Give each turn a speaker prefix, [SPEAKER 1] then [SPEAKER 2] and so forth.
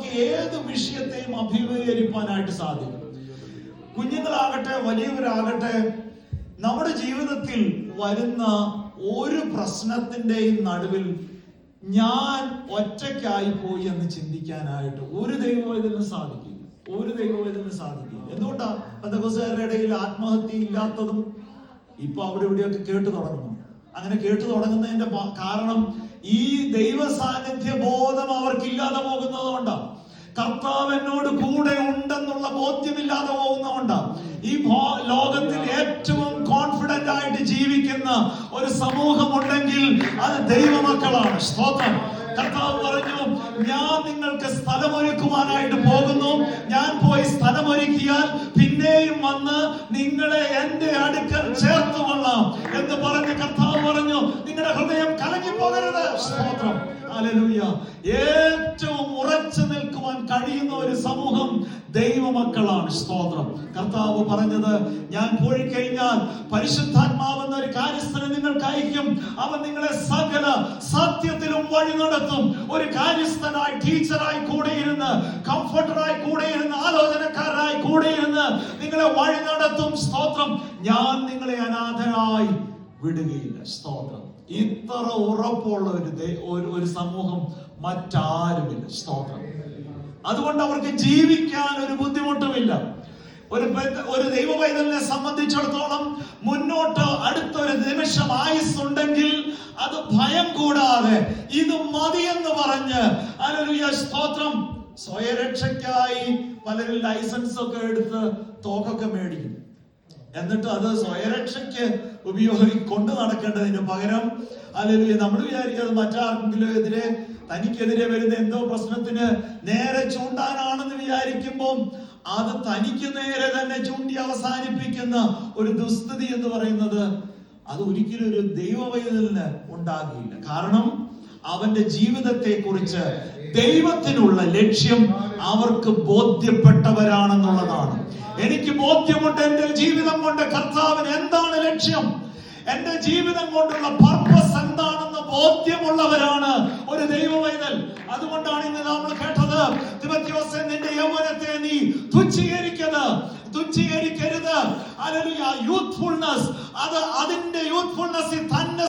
[SPEAKER 1] നമുക്ക് ഏത് വിഷയത്തെയും അഭിമുഖീകരിക്കാനായിട്ട് സാധിക്കും. കുഞ്ഞുങ്ങളാകട്ടെ വലിയവരാകട്ടെ, നമ്മുടെ ജീവിതത്തിൽ വരുന്ന ഒരു പ്രശ്നത്തിന്റെയും നടുവിൽ ഞാൻ ഒറ്റയ്ക്കായി പോയി എന്ന് ചിന്തിക്കാനായിട്ട് ഒരു ദൈവവേദന സാധിക്കില്ല. ഒരു ദൈവവേദന സാധിക്കില്ല. എന്തുകൊണ്ടാ പെന്തക്കോസ്തുകാരുടെ ഇടയിൽ ആത്മഹത്യ ഇല്ലാത്തതും ഇപ്പൊ അവിടെ ഇവിടെയൊക്കെ കേട്ടു തുടങ്ങുന്നു? അങ്ങനെ കേട്ടു തുടങ്ങുന്നതിന്റെ കാരണം ഈ ദൈവ സാന്നിധ്യ ബോധം അവർക്കില്ലാതെ പോകുന്നത് കൊണ്ടാണ്. കർത്താവ് എന്നോട് കൂടെ ഉണ്ടെന്നുള്ള ബോധ്യമില്ലാതെ പോകുന്നതുകൊണ്ടാണ്. ഈ ലോകത്തിൽ ഏറ്റവും കോൺഫിഡന്റ് ആയിട്ട് ജീവിക്കുന്ന ഒരു സമൂഹം ഉണ്ടെങ്കിൽ അത് ദൈവമക്കളാണ്. സ്തോത്രം. കർത്താവ് പറഞ്ഞു, ഞാൻ നിങ്ങൾക്ക് സ്ഥലമൊരുക്കുവാനായിട്ട് പോകുന്നു. ഞാൻ പോയി സ്ഥലമൊരുക്കിയാൽ പിന്നെയും വന്ന് നിങ്ങളെ എന്റെ അടുക്കൽ ചേർത്തുകൊള്ളാം എന്ന് പറഞ്ഞ് കർത്താവ് പറഞ്ഞു, നിങ്ങളുടെ ഹൃദയം കലങ്ങിപ്പോകരുത്. സ്തോത്രം. ഹല്ലേലൂയ. ഏറ്റവും ഉറച്ചു നിൽക്കുവാൻ കഴിയുന്ന ഒരു സമൂഹം ദൈവമക്കളാണ്. സ്തോത്രം. കർത്താവ് പറഞ്ഞത്, ഞാൻ പോയി കഴിഞ്ഞാൽ പരിശുദ്ധാത്മാവെന്ന ഒരു കാര്യസ്ഥനെ നിങ്ങൾക്ക് അയക്കും. അവൻ നിങ്ങളെ സകല സത്യത്തിലും വഴി നടത്തും. ഒരു കാര്യസ്ഥനായി, ടീച്ചറായി കൂടെ ഇരുന്ന്, കംഫർട്ടറായി കൂടെ ഇരുന്ന്, ആലോചനക്കാരായി കൂടെ ഇരുന്ന് നിങ്ങളെ വഴി നടത്തും. സ്തോത്രം. ഞാൻ നിങ്ങളെ അനാഥരായി വിടുകയില്ല. സ്തോത്രം. ഇത്ര ഉറപ്പുള്ള ഒരു സമൂഹം മറ്റാരുമില്ല. സ്തോത്രം. അതുകൊണ്ട് അവർക്ക് ജീവിക്കാൻ ഒരു ബുദ്ധിമുട്ടുമില്ല. ഒരു ദൈവവൈതലിനെ സംബന്ധിച്ചിടത്തോളം മുന്നോട്ട് അടുത്തൊരു നിമിഷം ആയുസ്സുണ്ടെങ്കിൽ അത് ഭയം കൂടാതെ ഇത് മതിയെന്ന് പറഞ്ഞ്, ഹല്ലേലൂയ, സ്തോത്രം, സ്വയരക്ഷയ്ക്കായി പലരും ലൈസൻസ് ഒക്കെ എടുത്ത് തോക്കൊക്കെ മേടിക്കും. എന്നിട്ട് അത് സ്വയരക്ഷയ്ക്ക് കൊണ്ടു നടക്കേണ്ടതിന് പകരം, ഹല്ലേലൂയ, നമ്മൾ വിചാരിക്കുന്നത് മറ്റാർക്കെങ്കിലും എതിരെ, തനിക്കെതിരെ വരുന്ന എന്തോ പ്രശ്നത്തിന് നേരെ ചൂണ്ടാനാണെന്ന് വിചാരിക്കുമ്പോൾ അത് തനിക്ക് നേരെ തന്നെ ചൂണ്ടി അവസാനിപ്പിക്കുന്ന ഒരു ദുസ്ഥിതി എന്ന് പറയുന്നത് അത് ഒരിക്കലും ഒരു ദൈവവൈതലിന് ഉണ്ടാകില്ല. കാരണം അവന്റെ ജീവിതത്തെ കുറിച്ച് ദൈവത്തിനുള്ള ലക്ഷ്യം അവർക്ക് ബോധ്യപ്പെട്ടവരാണെന്നുള്ളതാണ്. എനിക്ക് ബോധ്യമുണ്ട് എന്റെ ജീവിതം കൊണ്ട് കർത്താവിന് എന്താണ് ലക്ഷ്യം, എന്റെ ജീവിതം കൊണ്ടുള്ള പർപ്പസ് എന്താണെന്ന് ബോധ്യമുള്ളവരാണ് ഒരു ദൈവവൈതൽ. അതുകൊണ്ടാണ് ഇന്ന് നമ്മൾ കേട്ടത്, തിമോഥെയോസേ, നിന്റെ യൗവനത്തെ നീ തുച്ഛീകരിക്കരുത്. ഹല്ലേലൂയ. യൂത്ത്ഫുൾനെസ്, അത് അതിന്റെ യൂത്ത്ഫുൾനെസ് തന്നെ